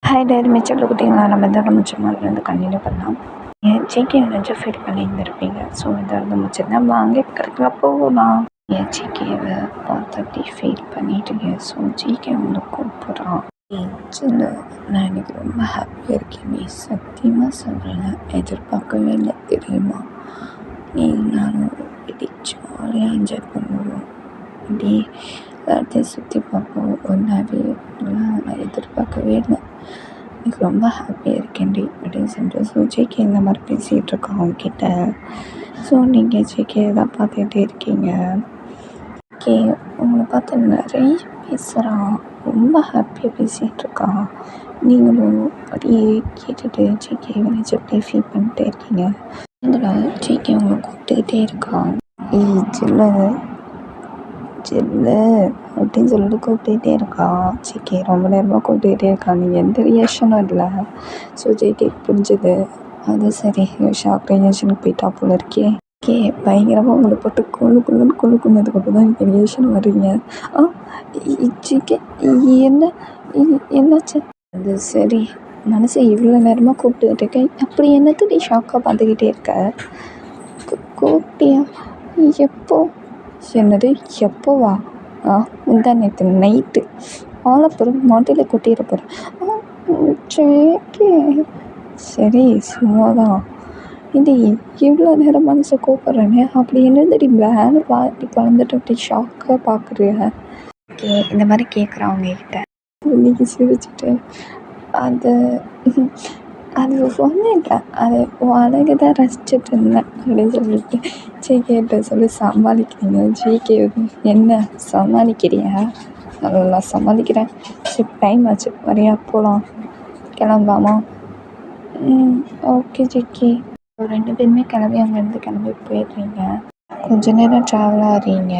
Hi dare மிச்சம் கொடுத்தீங்களா? நம்ம இதோட மிச்சமாதிலேருந்து கண்டினியூ பண்ணலாம். ஜிகே நினச்சி ஃபீல் பண்ணியிருந்திருப்பீங்க. ஸோ இதோட முடிச்சிருந்தேன். வாங்க இருக்கிறதுல போகலாம். ஜிகேவை பார்த்து அப்படி ஃபீல் பண்ணிட்டீங்க. ஸோ ஜிகே வந்து கூப்பிட்றான். சில நான் எனக்கு ரொம்ப ஹாப்பியாக இருக்கேன். சத்தியமாக சொல்கிறேன், எதிர்பார்க்கவே இல்லை தெரியுமா? நீ நானும் இப்படி ஜாலியாக என்ஜாய் பண்ணுவோம். இப்படி எல்லாத்தையும் சுற்றி பார்ப்போம். ஒன்றாவே நான் எதிர்பார்க்கவே இல்லை. எனக்கு ரொம்ப ஹாப்பியாக இருக்கேன்டி அப்படின்னு சொல்லிட்டு ஸோ ஜேகே இந்த மாதிரி பேசிகிட்டு இருக்கோம் அவங்கக்கிட்ட. ஸோ நீங்கள் ஜேகே தான் பார்த்துக்கிட்டே இருக்கீங்க. ஓகே, உங்களை பார்த்து நிறைய பேசுகிறான், ரொம்ப ஹாப்பியாக பேசிகிட்டு இருக்கான். நீங்களும் அப்படியே கேட்டுட்டு ஜேகே நினச்சி அப்படியே ஃபீல் பண்ணிட்டே இருக்கீங்க. இதில் ஜேகே உங்களை கூப்பிட்டுக்கிட்டே இருக்கான். ஜில்லு ஜில்லு அப்படின்னு சொல்லிட்டு கூப்பிட்டுக்கிட்டே இருக்கான். ஜேகே ரொம்ப நேரமாக கூப்பிட்டுக்கிட்டே இருக்கான். நீங்கள் எந்த ரியாக்ஷனும் இல்லை. ஸோ ஜேகே புரிஞ்சுது. அது சரி, ஷாக் ரியாக்ஷனுக்கு போயிட்டா போல இருக்கே. ஓகே, பயங்கரமாக உங்களை போட்டு கொழுக்குனதுக்கப்புறம் தான் எனக்கு ரியாக்ஷன் வருவீங்க. ஜேகே என்னாச்சு? அது சரி, மனசை இவ்வளோ நேரமாக கூப்பிட்டுக்கிட்டு இருக்கேன். அப்படி என்னத்துக்கு ஷாக்காக பார்த்துக்கிட்டே இருக்க? கூப்பிட்டியா? எப்போ? என்னது எப்போவா? முந்தா நேற்று நைட்டு ஆலப்புறம் மாட்டில் கொட்டிட போகிறேன். சரி, சும்மா தான். இது இவ்வளோ நேரம் மனசை கூப்பிட்றேன்னு அப்படி என்னது வேலை பாட்டி குழந்துட்டு அப்படி ஷாக்காக பார்க்குறிய? ஓகே, இந்த மாதிரி கேட்குறவங்கக்கிட்ட இன்னைக்கு சிரிச்சுட்டு அது ஒன்றும் இல்லை, அது அழகு தான் ரசிச்சுட்டு இருந்தேன் அப்படின்னு சொல்லிட்டு ஜேகேட்ட சொல்லி சமாளிக்கிறீங்க. ஜேகே என்ன சமாளிக்கிறியா? நல்லா சமாளிக்கிறேன். சரி, டைம் ஆச்சு, வரையா போகலாம், கிளம்பாமா? Okay JK. ரெண்டு பேருமே கிளம்பி அங்கேருந்து போயிடுறீங்க. கொஞ்சம் நேரம் ட்ராவல் ஆகிறீங்க.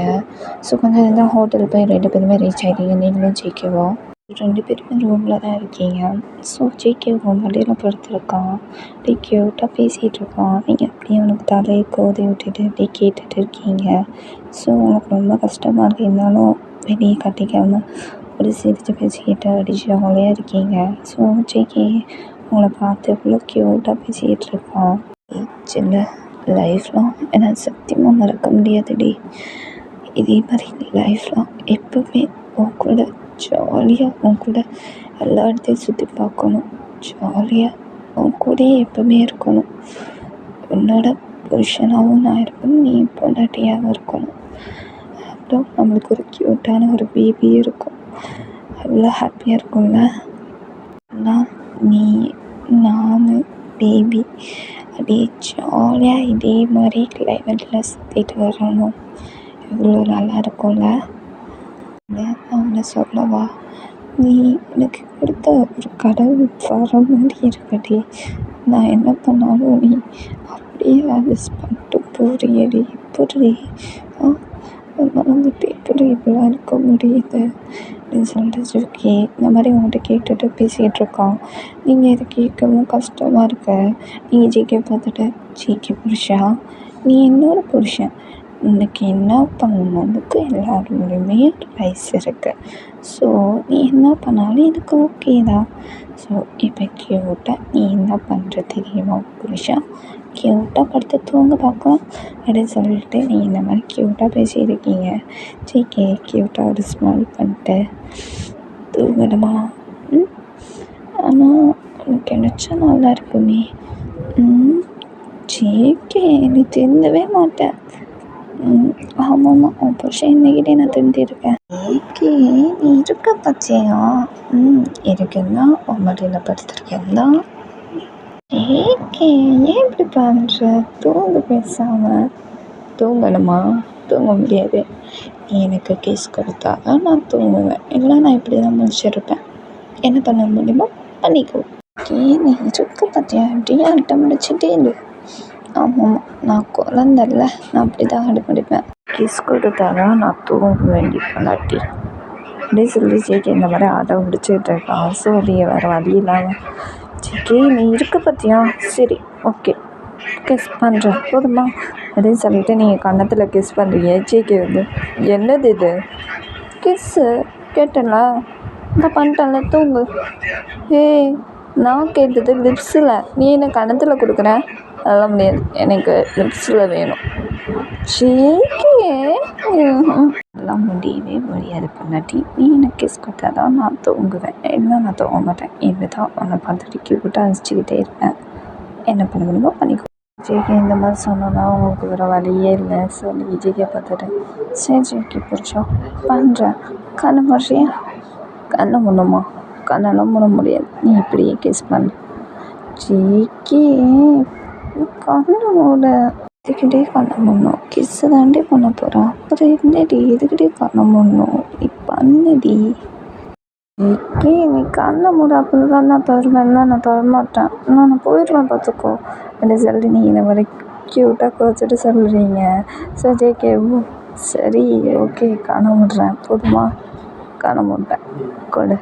ஸோ கொஞ்சம் நேரம் ஹோட்டல் போய் ரெண்டு பேருமே ரீச் ஆகிடுங்க. நீங்களும் ஜேகேவோ ரெண்டு பேருமே ரூமில் தான் இருக்கீங்க. ஸோ ஜேகே மடியில் படுத்துருக்கான். அப்படியே க்யூட்டாக பேசிகிட்டு இருக்கான். நீங்கள் அப்படியே அவனுக்கு தலையை கோதி விட்டுட்டு அப்படியே கேட்டுட்டு இருக்கீங்க. ஸோ உங்களுக்கு ரொம்ப கஷ்டமாக இருக்கு, இருந்தாலும் வெளியே கட்டிக்காமல் ஒரு சிரித்து பேசிக்கிட்டு அப்படி ஜாலியாக இருக்கீங்க. ஸோ ஜேகே உங்களை பார்த்து எவ்வளோ க்யூட்டாக பேசிக்கிட்டு இருக்கான். சின்ன லைஃப்லாம் என்னால் சத்தியமாக மறக்க முடியாதுடி. இதே மாதிரி லைஃப்லாம் எப்போவுமே உன் கூட ஜாலியாக உன் கூட எல்லா இடத்தையும் சுற்றி பார்க்கணும். ஜாலியாக உன் கூடயே எப்போவுமே இருக்கணும். உன்னோட புருஷனாகவும் நான் இருக்கணும், நீ பொண்டாட்டியாகவும் இருக்கணும். அப்புறம் நம்மளுக்கு ஒரு க்யூட்டான ஒரு பேபி இருக்கும். அவ்வளோ ஹாப்பியாக இருக்கும்ல. ஆனால் நீ நான் பேபி அப்படியே ஜாலியாக இதே மாதிரி கிளைமேட்டில் சுற்றிட்டு வரணும். எவ்வளோ நல்லா இருக்கும்ல. நான் உன்னை சொல்லவா, நீ எனக்கு கொடுத்த ஒரு கடவுள் வர மாதிரி இருக்கடி. நான் என்ன பண்ணாலும் நீ அப்படியே அட்ஜஸ்ட் பண்ணிட்டு போறியடி. எப்படி மறந்துட்டு எப்படி இப்படிலாம் இருக்க முடியுது அப்படின்னு சொல்லிட்டு ஜோகே இந்த மாதிரி உங்கள்கிட்ட கேட்டுட்டு பேசிகிட்டு இருக்கான். நீங்கள் இதை கேட்கவும் கஷ்டமாக இருக்க. நீங்கள் ஜேகே பார்த்துட்டு, ஜேகே புருஷா, நீ என்னோட புருஷன், உனக்கு என்ன பண்ணணுக்கு எல்லாரோடையுமே ரைஸ் இருக்குது. ஸோ நீ என்ன பண்ணாலும் எனக்கு ஓகே தான். ஸோ இப்போ க்யூட்டாக நீ என்ன பண்ணுற தெரியுமா புருஷா? க்யூட்டாக படுத்து தூங்க பார்க்கலாம் அப்படின்னு சொல்லிட்டு நீ இந்த மாதிரி க்யூட்டாக பேசியிருக்கீங்க. ஜேகே க்யூட்டாக ஒரு ஸ்மைல் பண்ணிட்டு தூங்கணுமா? ஆனால் உனக்கு நினச்சா நல்லா இருக்குமே. ஜேகே நீ திருந்தவே மாட்டேன். ஆமாம்மா, உன் புருஷன் இன்னைக்கிட்டே நான் திருந்திருக்கேன். ஓகே, நீ இருக்க பச்சையா? இருக்குன்னா உன் மடியில் படுத்துருக்கேன்னா. ஏகே ஏன் இப்படி பண்ணுற? தூங்க பேசாமல். தூங்கணுமா? தூங்க முடியாது. நீ எனக்கு கிஸ் கொடுத்தா தான் நான் தூங்குவேன். இல்லை நான் இப்படி தான் முடிச்சிருப்பேன். என்ன பண்ண முடியுமோ பண்ணிக்கோ. ஓகே, நீ இருக்க பச்சையா? இப்படியே அட்டை முடிச்சுட்டே இல்லை. ஆமாம், நான் குழந்தல்ல, நான் அப்படி தான் அடிப்படிப்பேன். கிஸ் கொடுத்தாதான் நான் தூங்க வேண்டி பண்ணாட்டி அப்படியே சொல்லி ஜேகே இந்த மாதிரி அதை முடிச்சுட்டு இருக்கான். ஸோ அப்படியே வேறு வழி இல்லாமல் ஜேகே நீ இருக்க பார்த்தியா? சரி, ஓகே, கிஸ் பண்ணுறேன் போதுமா அப்படின்னு சொல்லிட்டு நீங்கள் கன்னத்தில் கிஸ் பண்ணுறீங்க. ஜேகே வந்து என்னது இது கிஸ்ஸு கேட்டல இந்த பண்ணிட்டேன்ல தூங்கு. ஏய் நான் கேட்டது லிப்ஸில், நீ என்ன கணத்தில் கொடுக்குற? அதெல்லாம் முடியாது, எனக்கு லிப்ஸில் வேணும். அதெல்லாம் முடியவே முடியாது பொண்டாட்டி. நீ எனக்கு கிஸ் கொடுத்தா தான் நான் தூங்குவேன், இல்லை நான் தூங்க மாட்டேன். இதுதான் உன்னை பார்த்துட்டு கியூட்டாக அழிச்சிக்கிட்டே இருப்பேன். என்ன பண்ண முடியுமோ பண்ணிக்கோ. ஜேகே இந்த மாதிரி சொன்னோன்னா உங்களுக்கு வேறு வழியே இல்லை சொல்லி ஜேகே பார்த்துட்டு, சரி ஜேகே பிடிச்சா பண்ணுறேன். கண்ணை முடியா? கண்ணை முடணுமா? கண்ணெல்லாம் மூட முடியாது, நீ இப்படியே கிஸ் பண்ணு. ஜேகே கண்ணை மூட. இதுக்கிட்டே கண்ணை மூடணும், கிஸ்ஸு தாண்டி பண்ண போகிறேன். அப்புறம் என்னடி இதுக்கிட்டே கண்ணை மூடணும், நீ பண்ணுடி. ஜேகே நீ கண்ணை மூட, அப்படி தான் நான் தருவேன்ல. நான் தரமாட்டேன், நான் போயிடுவேன் பார்த்துக்கோ. அப்படி சொல்லி நீ இந்த மாதிரி க்யூட்டாக குறைச்சிட்டு சொல்கிறீங்க. ஸோ ஜேகே சரி ஓகே கண்ணை மூடுறேன், போதுமா? கண்ணை மூட்டேன் கொடு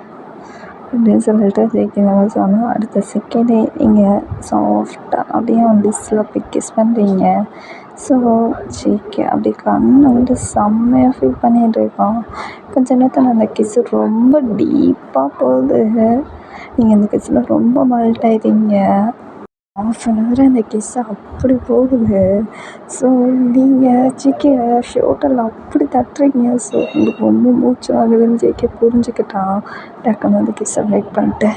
அப்படின்னு சொல்லிட்டு ஜேகே இந்த மாதிரி சொன்னோம். அடுத்த செகண்டே நீங்கள் சாஃப்டாக அப்படியே லிஸ்ஸில் போய் கிஸ் பண்ணுறீங்க. ஸோ ஜேகே அப்படி கண்ணை வந்து செம்மையாக ஃபீல் பண்ணிகிட்டு இருக்கோம். கொஞ்சம் நேரத்தில் அந்த கிஸ்ஸு ரொம்ப டீப்பாக போகுது. நீங்கள் அந்த கிஸ்ஸில் ரொம்ப மெல்ட் ஆகிட்டீங்க. ஆஃப் அன் ஹவர் அந்த கிஸ்ஸு அப்படி போகுது. ஸோ நீங்கள் ஜேகே ஷோட்டில் அப்படி தட்டுறீங்க. ஸோ உங்களுக்கு ரொம்ப மூச்சு ஆகுதுன்னு ஜேகே புரிஞ்சுக்கிட்டான். டக்குன்னு அந்த கிஸ்ஸை பிரேக் பண்ணிட்டு,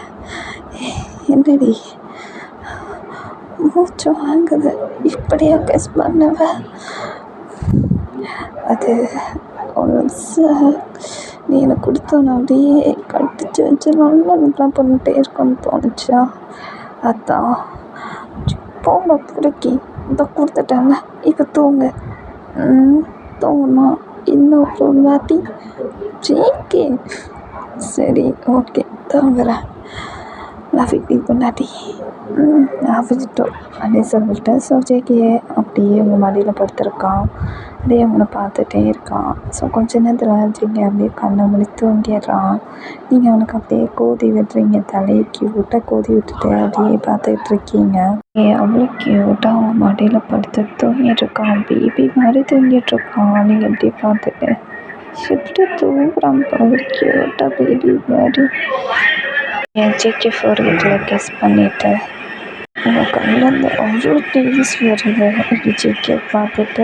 என்னடி மூச்சு வாங்குது, இப்படியா கிஸ் பண்ணுவேன்? அது நீ எனக்கு கொடுத்தோன்னு அப்படியே கட்டிச்சு வச்சு நல்லா இப்படிலாம் பண்ணிட்டே இருக்கணும்னு தோணுச்சா? அதான் போங்க பிடிக்கி இதை கொடுத்துட்டாங்க. இப்போ தூங்கு. தூங்கணுமா? இன்னும் ஒரு வாட்டி ஜேகே. சரி ஓகே தூங்குறேன். நான் ஃபிஃப்டி பொண்டாட்டி ஆஃபிட்டோம் அப்படின்னு சொல்லிட்டு. ஸோ ஜேகே அப்படியே உங்கள் மடியில் படுத்துருக்கான். அப்படியே அவனை பார்த்துட்டே இருக்கான். ஸோ கொஞ்ச நேரத்தில் ஜேகே அப்படியே கண்ணை மூடி தூங்கிடுறான். நீங்கள் அவனுக்கு அப்படியே கோதி விடுறீங்க, தலையை க்யூட்டாக கோதி விட்டுட்டு அப்படியே பார்த்துட்டு இருக்கீங்க. அவ்வளோ க்யூட்டாக அவங்க மடியில் படுத்து தூங்கிட்டுருக்கான், பேபி மாதிரி தூங்கிட்டுருக்கான். நீங்கள் அப்படியே பார்த்துட்டு எப்படி தூங்குறான் பாரு, க்யூட்டாக பேபி மாதிரி. என் ஜேகே ஃபோர்கெட்டில் கிஸ் பண்ணிவிட்டு உங்கள் கண்ணில் அவ்வளோ டீஸ் வருது. அப்படி ஜேகே பார்த்துட்டு,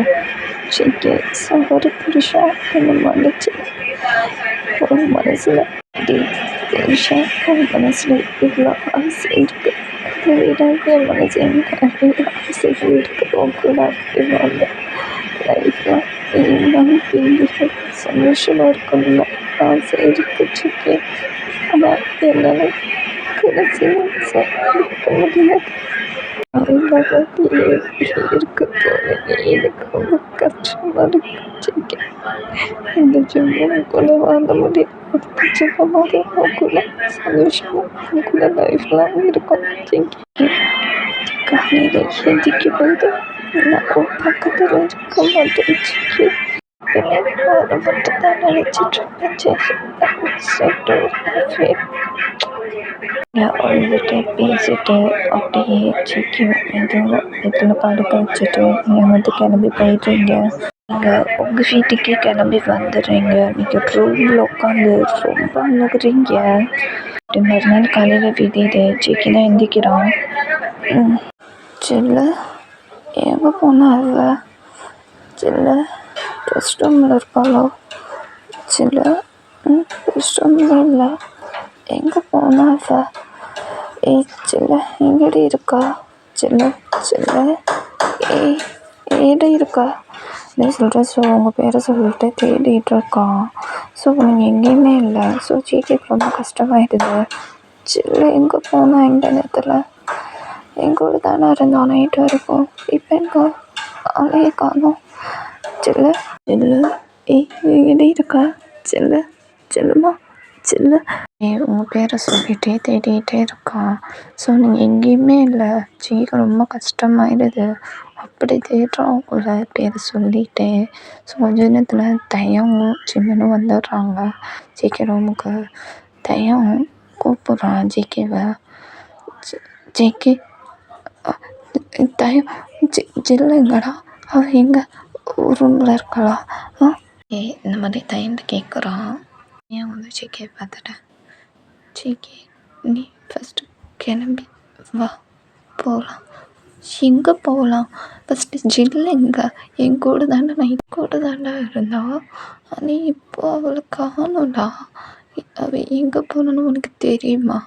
ஜேகே சாரி புருஷா என்னை மன்னிச்சு. ஒரு மனசில் புருஷா ஒரு மனசில் இவ்வளோ ஆசை இருக்குது, அதை விட என் மனசு எனக்கு நிறைய ஆசைகள் இருக்குது. கூட அப்படின்னு லைஃப்பில் எல்லாம் பேபிகள் சந்தோஷமாக இருக்கணும்னு ஆசை இருக்குது ஜேகே. ஆனால் என்னால் கடைசியில் இருக்க முடியாது. இருக்க போகிறேன், எனக்கு ரொம்ப கஷ்டமாக இருக்கு ஜேகே. இந்த ஜென்மம் கூட வாழ முடியும், அடுத்த ஜென்மமாக கூட சந்தோஷமாக கூட லைஃப்லாம் இருக்கும் ஜேகே. காலையில் எந்திரிக்கும் போது நான் பக்கத்தில் இருக்க மாட்டேன் ஜேகே. அதை மட்டும் தான் நினச்சிட்ருப்பேன் ஜேகே. அழுதுட்டு பேசிட்டு அப்படியே ஜேகே இதில் படுக்க வச்சுட்டு நீங்கள் வந்து கிளம்பி போயிடுறீங்க. நீங்கள் உங்கள் வீட்டுக்கே கிளம்பி வந்துடுறீங்க. நீங்கள் ரூமில் உட்காந்து ரொம்ப அழுகுறீங்க. அப்படி மறுநாள் காலையில் விதியுது. ஜேகே தான் எந்திக்கிறான். செல்ல எங்கே போனா அவ? செல்ல ரெஸ்ட் ரூமில் இருப்பாளோ? செல்ல ரெஸ்ட் ரூமில் இல்லை, எங்கே போனா அவ? ஏய் செல்ல எங்கடி இருக்கா? செல்ல செல்ல ஏடி இருக்கா அப்படின்னு சொல்கிறேன். ஸோ உங்கள் பேரை சொல்லிட்டு தேடிட்டு இருக்கான். ஸோ நீங்கள் எங்கேயுமே இல்லை. ஸோ ஜேகேக்கு ரொம்ப கஷ்டமாயிடுது. செல்ல எங்கே போனால் இந்த நேரத்தில் எங்கூட தானே இருந்தான் நைட்டு வரைக்கும், இப்போ எங்கே அலையே காணோம். செல்ல செல்ல எங்கடி இருக்கா? செல்ல செல்லுமா செல்ல உங்கள் பேரை சொல்லிகிட்டே தேடிகிட்டே இருக்கான். ஸோ நீங்கள் எங்கேயுமே இல்லை. ஜேகே ரொம்ப கஷ்டமாயிடுது. அப்படி தேடுறான் உங்களை பேரை சொல்லிகிட்டே. ஸோ கொஞ்ச நேரத்தில் தயமும் சிம்மனும் வந்துடுறாங்க ஜேகே ரூமுக்கு. தயம் கூப்பிட்றான் ஜேகேவை. ஜேகே தயம் ஜில்லு எங்கடா? அவள் எங்கே ரூமில் இருக்காளா? இந்த மாதிரி தயந்து கேட்குறான். ஏன் வந்து ஜேகே பார்த்துட்டேன் ஜிகே நீ ஃபஸ்ட்டு கிளம்பி வா போகலாம். எங்கே போகலாம்? ஃபஸ்ட்டு ஜில்லு எங்கே? என் கூட தாண்டா நைட் கூட தாண்டா இருந்தா. நீ இப்போ அவளை காணோம்டா. அவள் எங்கே போகணுன்னு உனக்கு தெரியுமா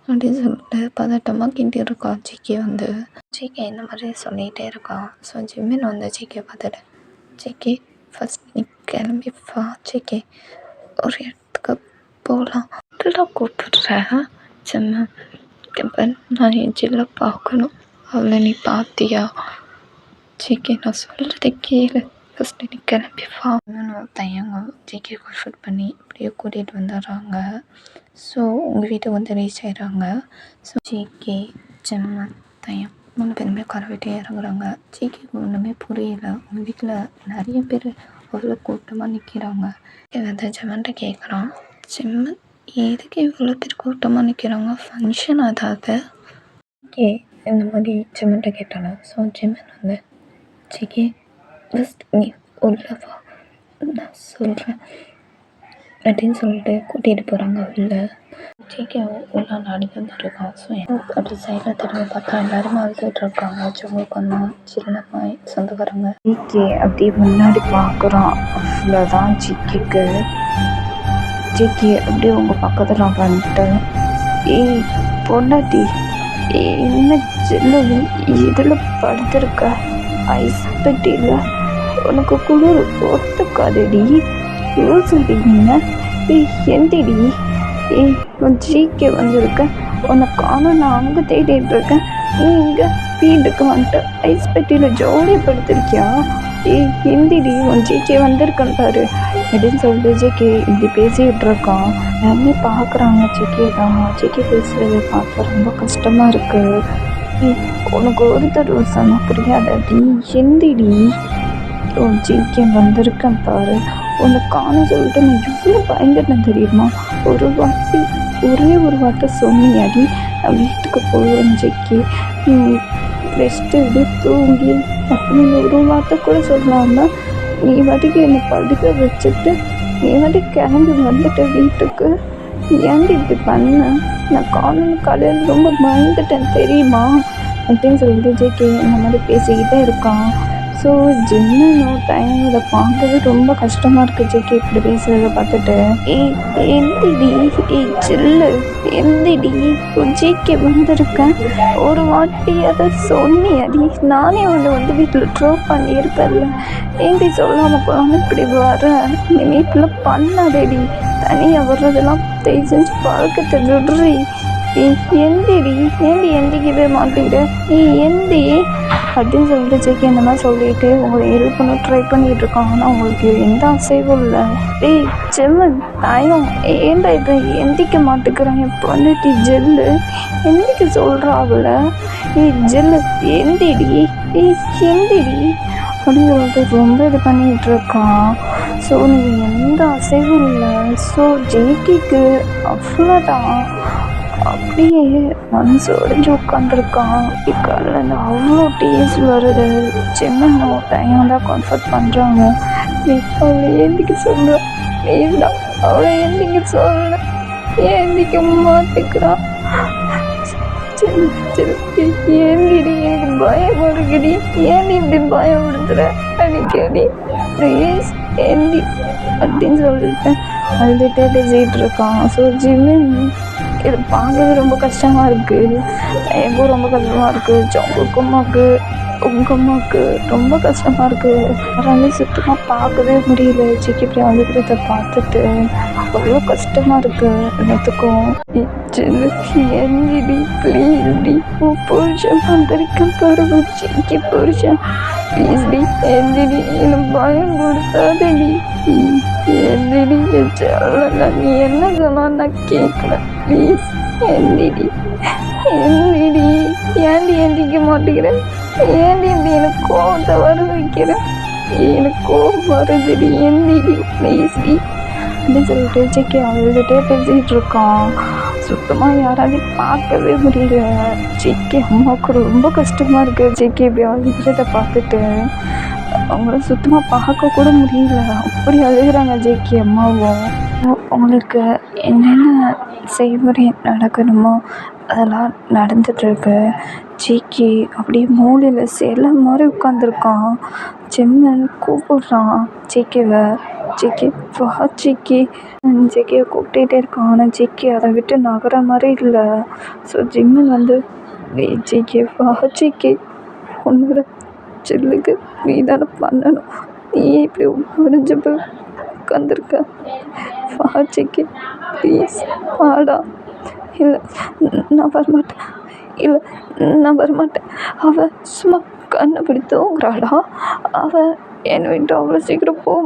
அப்படின்னு சொல்லிட்டு பதட்டமாக கிண்டி இருக்கா. ஜிகே வந்து ஜிகே இந்த மாதிரி சொல்லிகிட்டே இருக்கான். ஸோ ஜிம்மின் வந்து ஜிகே பார்த்துட்டு ஜிகே ஃபஸ்ட் நீ கிளம்பி வா ஜிகே, ஒரு இடத்துக்கு போகலாம். என்னடா கூப்பிடுற செம்ம நான் என் ஜில்லை பார்க்கணும். அவளை நீ பார்த்தியா? ஜிகே நான் சொல்கிறத கேளு, ஃபஸ்ட்டு நீ கிளம்பி வா. தயங்க ஜிகே கால் பண்ணி அப்படியே கூட்டிகிட்டு வந்துடுறாங்க. ஸோ உங்கள் வீட்டுக்கு வந்து ரீச் ஆகிடுறாங்க. ஸோ ஜிகே செம்ம தயம் 3 பேருமே காரை விட்டு இறங்குறாங்க. ஜிகேக்கு ஒன்றுமே புரியல. உங்கள் வீட்டில் நிறைய பேர் அவ்வளோ கூட்டமாக நிற்கிறாங்க. வந்து ஜெமன்ட்ட கேட்குறான், ஜெமன் எதுக்கு இவ்வளோ பேர் கூட்டமாக நிற்கிறாங்க? ஃபங்க்ஷன் அதாவது ஜிகே இந்த மாதிரி ஜெமன்ட்ட கேட்டாங்க. ஸோ ஜெமன் வந்து ஜிகே ஃபஸ்ட் நீ உள்ள வா நான் சொல்கிறேன் அப்படின்னு சொல்லிட்டு கூட்டிகிட்டு போகிறாங்க உள்ள. ஜிகே உள்ள நடந்து வந்துருக்கான். ஸோ அப்படி சைடில் திரும்பி பார்த்தா எல்லாருமே அழுதுட்டு இருக்காங்க. ஜோக்கம்மா சின்னம்மாய் சொந்தக்காரங்க. ஜிகே அப்படி முன்னாடி பார்க்குறான். அவ்வளோதான் ஜிகேக்கு. ஜிகே அப்படியே உங்கள் பக்கத்தில் வந்துட்டு ஏய் பொண்டாட்டி என்ன ஜில்லு இதில் படுத்திருக்க ஐஸ் பெட்டியில் உனக்கு குளிர் ஒத்துக்காதடி யோசிடி நீங்கள். ஏய் எந்திடி. ஏய் ஜிகே வந்திருக்க உன்னை காணும். நான் அங்கே தேடிட்டு இருக்கேன். நீ இங்கே வீட்டுக்கு வந்துட்டு ஐஸ் பெட்டியில் ஜோலியாக படுத்திருக்கியா? ஏய் எந்திடி உன் ஜிகே வந்திருக்கேன் பாரு அப்படின்னு சொல்லிட்டு ஜிகே இப்படி பேசிக்கிட்டு இருக்கான். எல்லாருமே பார்க்குறாங்க ஜிகே தான். ஜிகே பேசுகிறத பார்க்க ரொம்ப கஷ்டமாக இருக்குது. உனக்கு ஒருத்தர் சொன்ன புரியாதடி எந்திடி உன் ஜிகே வந்திருக்கேன் பாரு உன்னை காண சொல்லிட்டு நான் எவ்வளோ பயந்துட்டேன் தெரியுமா? ஒரே ஒரு வார்த்தை சொன்னியாடி நான் வீட்டுக்கு போவேன் ஜிகே ரெஸ்ட் எடு தூங்கி அப்படின்னு ஒரு வார்த்தை கூட சொல்லாம நீ வாட்டிக்கு என்னை படுக்க வச்சுட்டு நீ வாட்டிக்கு கிளம்பி வந்துட்ட வீட்டுக்கு. ஏன்டி இப்படி பண்ண? நான் காணொலி காலையில் ரொம்ப பயந்துட்டேன் தெரியுமா அப்படின்னு சொல்லிட்டு ஜிகே இந்த மாதிரி பேசிக்கிட்டே இருக்கான். ஸோ ஜிம்மினோ டைம் பார்க்கவே ரொம்ப கஷ்டமாக இருக்குது ஜிகே இப்படி பேசுகிறத பார்த்துட்டு. எந்திடி ஜில்லு எந்திடி ஜிகே வந்திருக்கேன் ஒரு வாட்டி அதை சொன்னியடி நானே வந்து வீட்டில் ட்ராப் பண்ணியிருக்கல. ஏன்டி சொல்லாமல் போகாமல் இப்படி வர? நீ வீட்டில் பண்ணாதடி. தனியாக வர்றதெல்லாம் தயவு செஞ்சு பழக்கத்தை விடுறி. எந்திடி ஏன்டி எந்திக்கவே மாட்டேங்கிற? எந்தி அப்படின்னு சொல்லிட்டு ஜிகே இந்த மாதிரி சொல்லிட்டு உங்களை ஹெல்ப் பண்ண ட்ரை பண்ணிகிட்டு இருக்காங்க. ஆனால் உங்களுக்கு எந்த அசைவும் இல்லை. ஜெமன் தயம் ஏன்டா இதை எந்திக்க மாட்டேங்கிறான் என் பொண்ணுட்டி ஜெல்லு எந்திக்க சொல்கிறா அவளை. ஜெல்லு எந்திடி எந்திடி அப்படின்னு சொல்லிட்டு ரொம்ப இது பண்ணிகிட்டு இருக்கான். ஸோ நீங்கள் எந்த அசைவும் இல்லை. ஸோ ஜிகேக்கு அவ்வளோதான் அப்படியே மனசு உடஞ்சி உட்காந்துருக்கான். இக்காலில் அவ்வளோ டீஸ் வருது. ஜெமனோ டைம் தான் கம்ஃபர்ட் பண்ணுறாங்க. அவளை ஏந்திக்க சொல்ல ப்ளீஸ்டா அவளை ஏந்திக்க சொல்ல ஏந்திக்க மாட்டேங்கிறான். ஏந்திடி எனக்கு பயம் வருகடி. ஏன் இப்படி பயம் விடுத்துற அடிக்கடி ப்ளீஸ் ஏந்தி அப்படின்னு சொல்லிட்டு அழுதுகிட்டே பேசிகிட்டு இருக்கான். ஸோ ஜிம்மின் இது பார்க்கவே ரொம்ப கஷ்டமாக இருக்குது. எனக்கும் ரொம்ப கஷ்டமாக இருக்குது. ஜோங்குக்கு உங்கள் அம்மாவுக்கு ரொம்ப கஷ்டமாக இருக்குது. யாராலே சுத்தமாக பார்க்கவே முடியல. ஜிகே இப்படி அழுகிறத பார்த்துட்டு அவ்வளோ கஷ்டமாக இருக்குது எல்லாத்துக்கும். என்னடி ப்ளீஸ்டி உன் புருஷன் வந்திருக்கேன் பாருங்க ஜிகே புருஷன் ப்ளீஸ்டி எந்திடி எனக்கு பயம் கொடுத்தாதடி. எந்திடி சொல்லல நீ என்ன சொன்னான்னு நான் கேட்குறேன் ப்ளீஸ் எந்திடி எந்திடி. ஏன்டி எந்திக்க மாட்டேங்கிறேன்? ஏன்டி இப்படி எனக்கு கோவத்தை வர வைக்கிறேன்? எனக்கு கோவம் வருதுடி எந்திடி ப்ளீஸ்டி அப்படின்னு சொல்லிட்டு ஜிகே அழுதுகிட்டே பேசிகிட்டு இருக்கான். சுத்தமாக யாராலையும் பார்க்கவே முடியல. ஜிகே அம்மாவுக்கு ரொம்ப கஷ்டமாக இருக்குது. ஜிகே இப்படி அழுகிறத பார்த்துட்டு அவங்கள சுத்தமாக பார்க்க கூட முடியல. அப்படி அழுகிறாங்க ஜிகே அம்மாவும். உங்களுக்கு என்னென்ன செய்முறை நடக்கணுமோ அதெல்லாம் நடந்துகிட்ருக்கு. ஜிகே அப்படியே மூலையில் சிலை மாதிரி உட்காந்துருக்கான். ஜிம்மன் கூப்பிட்றான் ஜிகேவை. ஜிகே வா ஜிகே. ஜிகேவை கூப்பிட்டுட்டே இருக்கான். ஆனால் ஜிகே அதை விட்டு நகர மாதிரி இல்லை. ஸோ ஜிம்மன் வந்து ஜிகே வா ஜிகே, உன்னோட சில்லுக்கு நீ தானே பண்ணணும், நீ இப்படி உடஞ்சி போய் உட்காந்துருக்க, வா ஜிகே ப்ளீஸ் வாடா. இல்லை நான் வரமாட்டேன், இல்லை நான் வரமாட்டேன். அவள் சும்மா கண்ணை அப்படி தூங்குறாடா. அவள் என்னை விட்டு அவ்வளோ சீக்கிரம் போக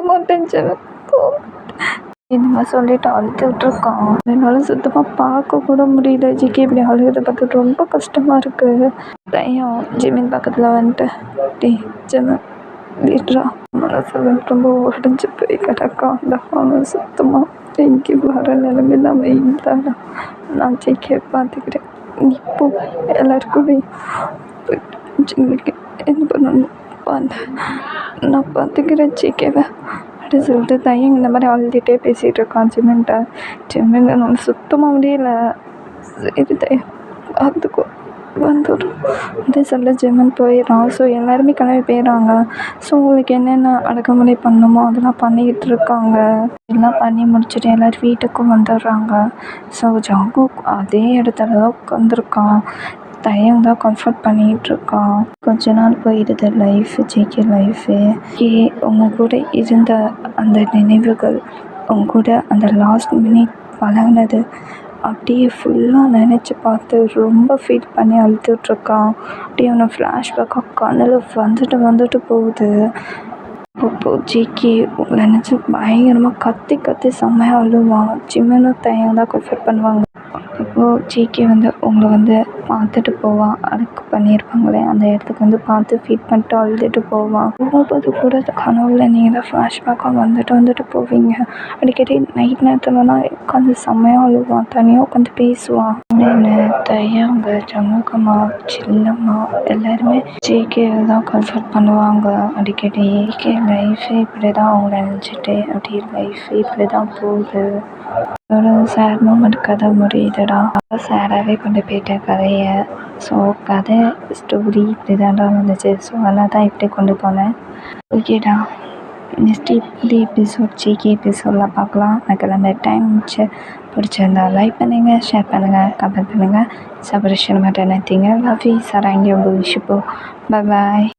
மாட்டேன்னு சொல்லி இந்த மாதிரி சொல்லிட்டு அழுதுகிட்ருக்கான். என்னால் சுத்தமாக பார்க்க கூட முடியல. ஜிகே இப்படி அழுகிறத பார்த்துட்டு ரொம்ப கஷ்டமாக இருக்குது. பையன் ஜிமின் பக்கத்தில் வந்துட்டு டே ஜிமின் விட்றா, மனசு ரொம்ப உடஞ்சி போய் கிடக்கான். அந்த அவன் சுத்தமாக எங்கே வர நிலைமையில் அவன் இருந்தாடா. நான் ஜிகே பார்த்துக்கிறேன், இப்போ எல்லாருக்குமே ஜிம்முக்கு என்ன பண்ணணும் நான் பார்த்துக்கிறேன் ஜிகேவை அப்படி சொல்லிட்டு தையன் இந்த மாதிரி அழுதுகிட்டே பேசிகிட்டு இருக்கான் ஜிம்மின்ட்ட. ஜிம்மின் நம்ம சுத்தமாக முடியல. சரி தையன் பார்த்துக்கோ வந்துடும் அப்படி சொல்ல ஜிம்மன் போயிடறான். ஸோ எல்லாருமே கிளம்பி போயிடறாங்க. ஸோ உங்களுக்கு என்னென்ன அடக்குமுறை பண்ணணுமோ அதெல்லாம் பண்ணிக்கிட்டு இருக்காங்க. எல்லாம் பண்ணி முடிச்சுட்டு எல்லோரும் வீட்டுக்கும் வந்துடுறாங்க. ஸோ ஜங்குக் அதே இடத்துல தான் உட்காந்துருக்கான். தையங் தான் கம்ஃபர்ட் பண்ணிகிட்ருக்கான். கொஞ்ச நாள் போயிடுது லைஃபு, ஜிகே லைஃபு. உங்கள் கூட இருந்த அந்த நினைவுகள், உங்க கூட அந்த லாஸ்ட் மினிட் பழகினது அப்படியே ஃபுல்லாக நினச்சி பார்த்து ரொம்ப ஃபீல் பண்ணி அழுதுட்ருக்கான். அப்படியே அவனை ஃப்ளாஷ்பேக்காக கண்ணில் வந்துட்டு போகுது. அப்போ ஜிகே உங்களை நினச்சி பயங்கரமாக கத்தி செம்மையாக அழுவான். ஜிம்மனும் தையங் தான் கம்ஃபர்ட் பண்ணுவாங்க. அப்போது ஜிகே வந்து உங்களை வந்து பார்த்துட்டு போவான். அடக்கு பண்ணியிருப்பாங்களே அந்த இடத்துக்கு வந்து பார்த்து ஃபீட் பண்ணிட்டு அழுதுட்டு போவான். போகும்போது கூட கனவுல நீங்கள் தான் ஃப்ளாஷ்பேக்காக வந்துட்டு போவீங்க. அடிக்கடி நைட் நேரத்துலலாம் உட்காந்து செம்மையாக அழுவான். தனியாக உட்காந்து பேசுவான். அப்படின்னு தையங்க, ஜமுகம்மா, சில்லம்மா எல்லாருமே ஜிகே தான் கம்ஃபர்ட் பண்ணுவாங்க அடிக்கடி. ஜிகே லைஃபே இப்படி தான் அவங்க நினச்சிட்டு அப்படியே லைஃபே இப்படி தான் போகுது. ஒரு சேட் மூமெண்ட் கதை முடியுதுடா. சேடாகவே கொண்டு போயிட்டேன் கதையை. ஸோ கதை ஸ்டோரி இப்படி தான்டா வந்துச்சு. ஸோ அதனால் தான் இப்படி கொண்டு போனேன். ஓகேடா, நெக்ஸ்ட் எபிசோட் ஜிகே எபிசோடில் பார்க்கலாம். எனக்கு எல்லாமே டைம் இருந்துச்சு. பிடிச்சிருந்தா லைக் பண்ணுங்கள், ஷேர் பண்ணுங்கள், கமெண்ட் பண்ணுங்கள். சப்ஸ்கிரைப் பண்ண மாட்டேன். லவ் யூ சரண்யா புஷிப்போ. பாய்.